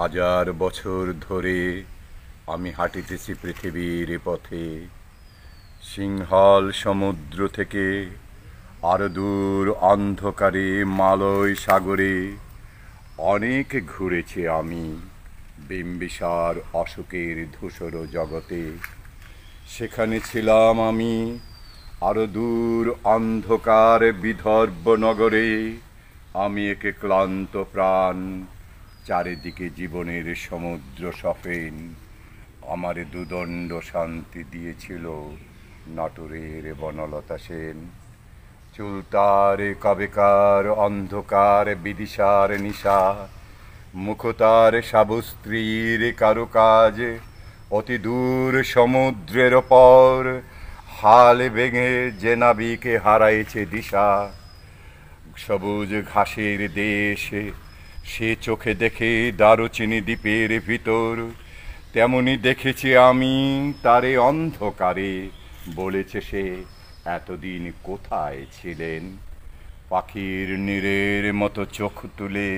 হাজার বছর ধরে আমি হাঁটিতেছি পৃথিবীর পথে, সিংহল সমুদ্র থেকে আরো দূর অন্ধকারে মালয় সাগরে। অনেক ঘুরেছি আমি বিম্বিসার অশোকের ধূসর জগতে। সেখানে ছিলাম আমি আরো দূর অন্ধকার বিদর্ভ নগরে। আমি একে ক্লান্ত প্রাণ, চারিদিকে জীবনের সমুদ্র সফেন। আমারে দুদণ্ড শান্তি দিয়েছিল নাটোরের বনলতা সেন। চুলতার কবেকার অন্ধকার বিদিশার নিশা, মুখতার সাবস্ত্রীর কারুকাজ। অতি দূর সমুদ্রের পর হাল ভেঙে যে নাবিকে হারাইছে দিশা। সবুজ ঘাসের দেশ সে চোখে দেখে দারুচিনি দ্বীপের ভিতর। তেমনি দেখেছি আমি তারে অন্ধকারে, বলেছে সে এতদিন কোথায় ছিলেন। পাখির নীড়ের মতো চোখ তুলে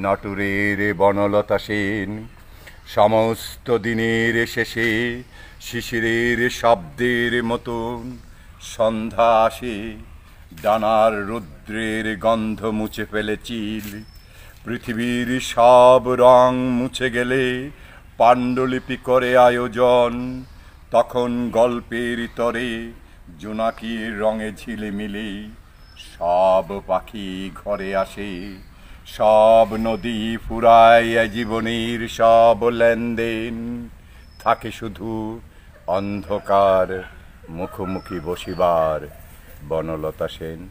নাটোরের বনলতা সেন। সমস্ত দিনের শেষে শিশিরের শব্দের মতন সন্ধ্যা আসে। ডানার রৌদ্রের গন্ধ মুছে ফেলে চিল। পৃথিবীর সব রং মুছে গেলে পাণ্ডুলিপি করে আয়োজন। তখন গল্পের তরে জোনাকির রঙে ঝিলিমিলি সব পাখি ঘরে আসে। সব নদী ফুরায় জীবনের সব লেনদেন। থাকে শুধু অন্ধকার মুখোমুখি বসিবার বনলতা সেন।